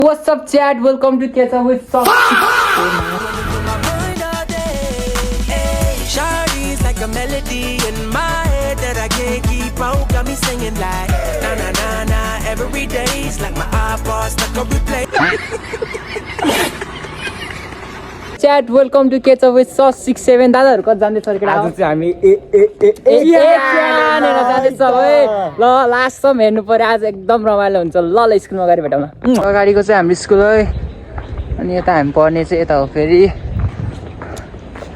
What's up, chat? Welcome to Catch Up with Soft. Shawty's like a melody in my head that I can't keep out. Got me singing like na na na na every day's like my iPod stuck on replay. Chat, welcome to Catch Up with Soft 67. दादाहरु कति जान्दै छ केटा? आज चाहिँ हामी जाँदैछ है। ल लास्टसम्म हेर्नु पर्यो, आज एकदम रमाइलो हुन्छ। ल स्कुलमा अगाडि भेटौँ न। अगाडिको चाहिँ हाम्रो स्कुल है, अनि यता हामी पढ्ने चाहिँ यता हो फेरि।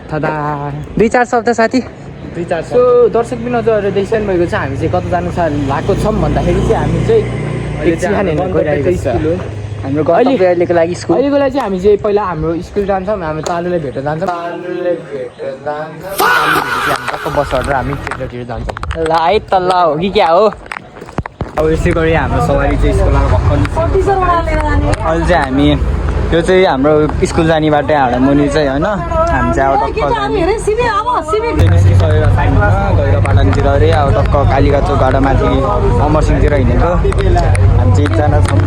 थदा 2-4 शब्द साथी। सो दर्शक बिनजरहरू देखिसक्नु भएको छ। हामी चाहिँ कता जानु लागेको छौँ भन्दाखेरि चाहिँ हामी चाहिँ एकछिन हेर्न गइरहेको छ। स्कुल हो हाम्रो गन्तव्य अहिलेको लागि स्कुल। अहिलेको लागि चाहिँ हामी चाहिँ पहिला हाम्रो स्कुल जान्छौँ, हामी तालुले भेट्न जान्छौँ। टक्क बस चढेर हामी केटातिर जान्छौँ। ल है त ल हो कि क्या हो? अब यसै गरी हाम्रो सवारी चाहिँ स्कुलमा अहिले चाहिँ हामी यो चाहिँ हाम्रो स्कुल जाने बाटो हाडा मुनि चाहिँ होइन, हामी चाहिँ अब टक्क गएर पाटनतिर अरे अब टक्क कालिका चोक गाडा माथि अमरसिंहतिर हिँडेको। हामी चाहिँ एकजना छौँ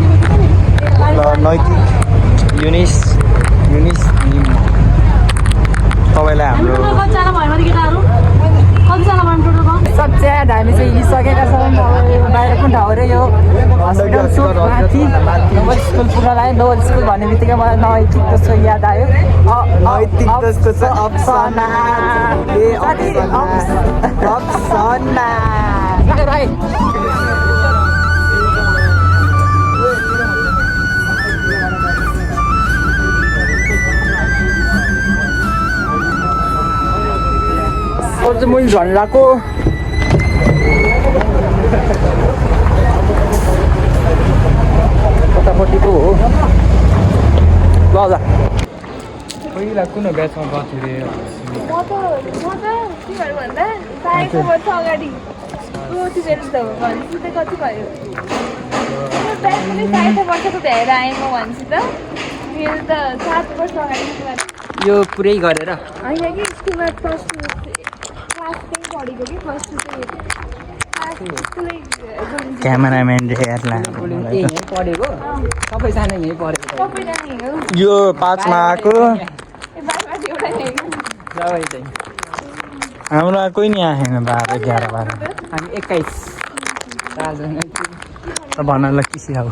ल नैतिक युनिस तपाईँलाई हाम्रो सब च्याट हामी चाहिँ हिँडिसकेका छौँ। बाहिर कुन ठाउँ अरे यो हस्पिटल चोक माथि नोबल स्कुल पुग्न लाग्यो। नोबल स्कुल भन्ने बित्तिकै मलाई नैतिक जस्तो याद आयो। नैतिक जस्तो छ अप्सना भाइ चाहिँ मैले झन्डाको कतापट्टिको हो। ल पहिला कुन ब्याचमा गएको थिएँ यो पुरै गरेर क्यामेराम्यान पढेको सबैजना यहीँ पढेको यो 5 मा आएको हाम्रो कोही नि आएन 12 11 12 हामी 21 चारजना त भन्नलाई किसी अब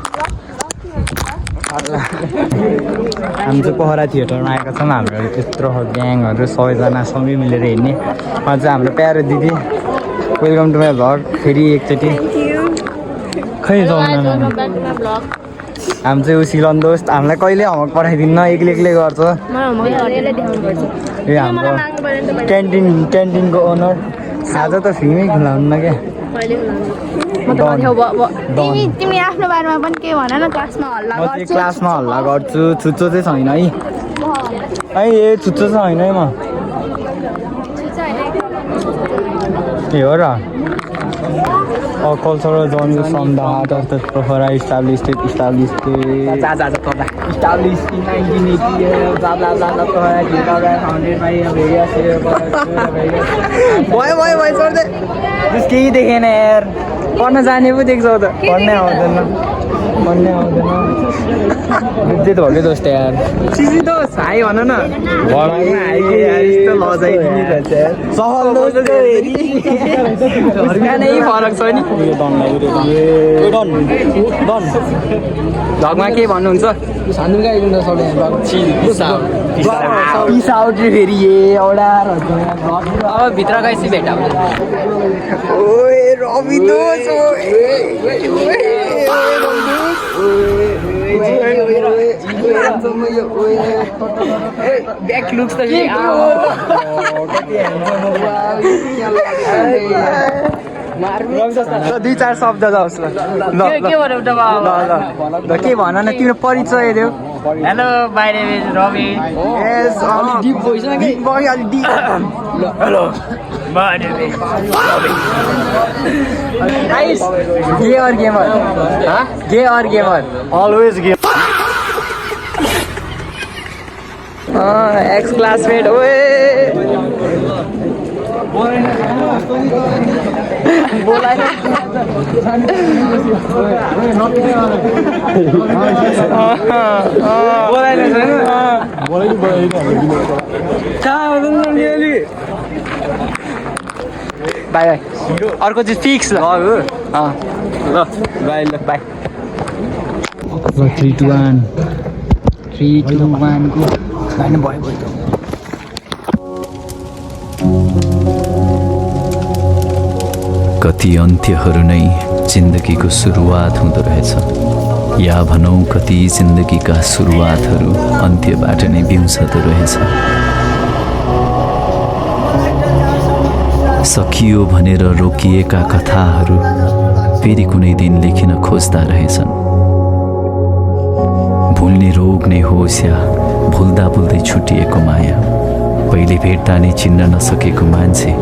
हामी चाहिँ पोखरा थिएटरमा आएका छौँ। हाम्रो यत्रो ग्याङहरू सबैजना सँगै मिलेर हिँड्ने। अझ हाम्रो प्यारो दिदी वेलकम टु माई भ्लग फेरि एकचोटि खै जाउँ हामी चाहिँ उसिलन दोस्त हामीलाई कहिले होमवर्क पठाइदिन्न, एक्लै गर्छ। ए हाम्रो क्यान्टिनको ओनर आज त फ्रीमै खुलाउन्न क्या। तिमी आफ्नो बारेमा पनि के भन न। क्लासमा हल्ला म चाहिँ क्लासमा हल्ला गर्छु, छुच्चो चाहिँ छैन है। ए छुच्चो चाहिँ होइन है म। ए हो र cultural journal from the heart of the Pokhara established in 1988 केही देखेन यार, पढ्न जाने पो देख्छौ त। पढ्नै आउँदैन त्यही त हो कि दोस्त यार। सिसी दोस्त हाई भन न। नै फरक छ नि। भगमा के भन्नुहुन्छ? फेरि एउटा अब भित्र गएपछि भेटौँ। रवि दोस्त ब्याक लुक्स त 2-4 शब्द जाओस् ल के भन न, तिम्रो परिचय देऊ। Hello my name is Ravi. Yes deep voice न के hello my name is Ravi. Guys गे और gamer always game. Ex classmate ओए बाई बाई अर्को चाहिँ फिक्स ल ल बाई ल बाई 3 2 1 3 2 1 को हैन भयो त कति अन्त्यहरू नै जिन्दगीको सुरुवात हुँदो रहेछ या भनौँ कति जिन्दगीका सुरुवातहरू अन्त्यबाट नै बिउँछदो रहेछ सकियो भनेर रोकिएका कथाहरू फेरि कुनै दिन लेखिन खोज्दा रहेछन् भुल्ने रोग नै होस् या भुल्दा भुल्दै छुटिएको माया पहिले भेट्दा नै चिन्न नसकेको मान्छे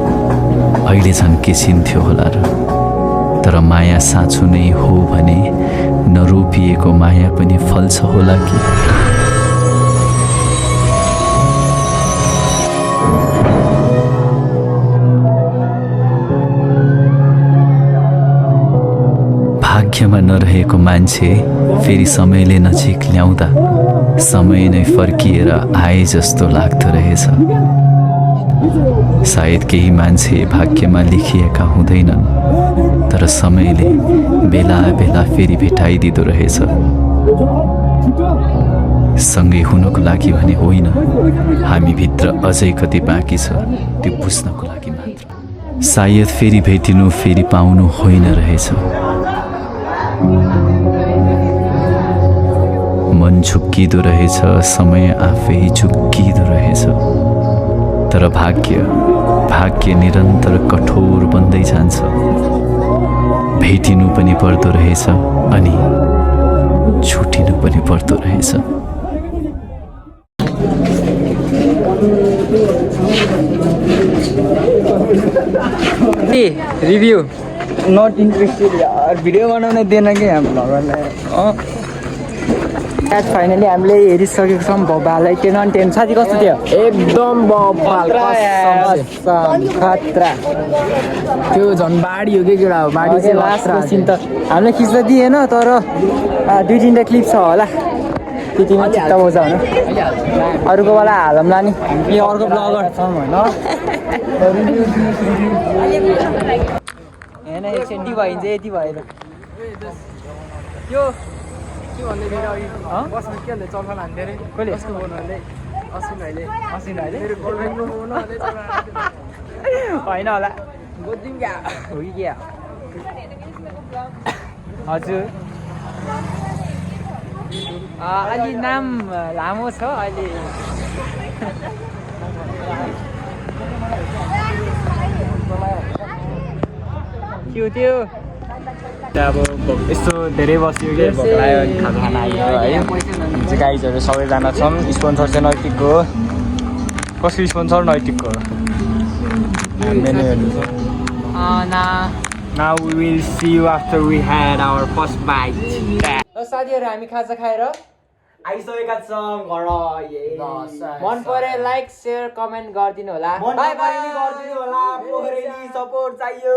अहिले झन् के चिन्थ्यो होला र तर माया साँचो नै हो भने नरोपिएको माया पनि फल्छ होला कि भाग्यमा नरहेको मान्छे फेरि समयले नजिक ल्याउँदा समय नै फर्किएर आए जस्तो लाग्दो रहेछ सायद केही मान्छे भाग्यमा लेखिएका हुँदैनन् तर समयले बेला बेला फेरि भेटाइदिँदो रहेछ सँगै हुनको लागि भने होइन हामीभित्र अझै कति बाँकी छ त्यो बुझ्नको लागि मात्र सायद फेरि भेटिनु फेरि पाउनु होइन रहेछ मन झुक्किदो रहेछ समय आफै झुक्किदो रहेछ तर भाग्य निरन्तर कठोर बन्दै जान्छ भेटिनु पनि पर्दो रहेछ अनि छुटिनु पनि पर्दो रहेछ रिभ्यू नट इन्ट्रेस्टेड यार भिडियो बनाउन दिएन कि हाम्रो भगवानलाई आज फाइनली हामीले हेरिसकेको छौँ भोबालाई 10 on 10 साथी कस्तो थियो एकदम बबाल खतरा त्यो झन् बाढी हो कि केटा हो बाढी चाहिँ लास्टको सिन त हामीले खिच्न दिएन तर 2-3 क्लिप छ होला त्यतिमा चित्त बुझ होइन अरूको बेला हालौँला नि यो अर्को ब्लगर छौँ होइन होइन एकछिन भयो चाहिँ यति भएर यो के भन्दै फेरि अघि बसमा के भन्दै चल्फान हान्थ्यो अरे कसले कसको फोन हाल्दै असिन अहिले मेरो गर्लफ्रेन्डको फोन हाल्दै होइन होला गोदिम क्या हो कि क्या हजुर अलि नाम लामो छ अहिले त्यो अब यस्तो धेरै बस्यो कि भोक लाग्यो अनि खाना आयो है हामी चाहिँ गाइजहरू सबैजना छौँ स्पोन्सर चाहिँ नैतिकको हो कसको स्पोन्सर नैतिकको हो मेन्यु हेर्नु छ Now we will see you after we had our first bite. ल साथीहरू हामी खाजा खाएर आइसकेका छौँ घर मन परे लाइक सेयर कमेन्ट गरिदिनु होला मन परे नि गरिदिनु होला पोखरेली सपोर्ट चाहियो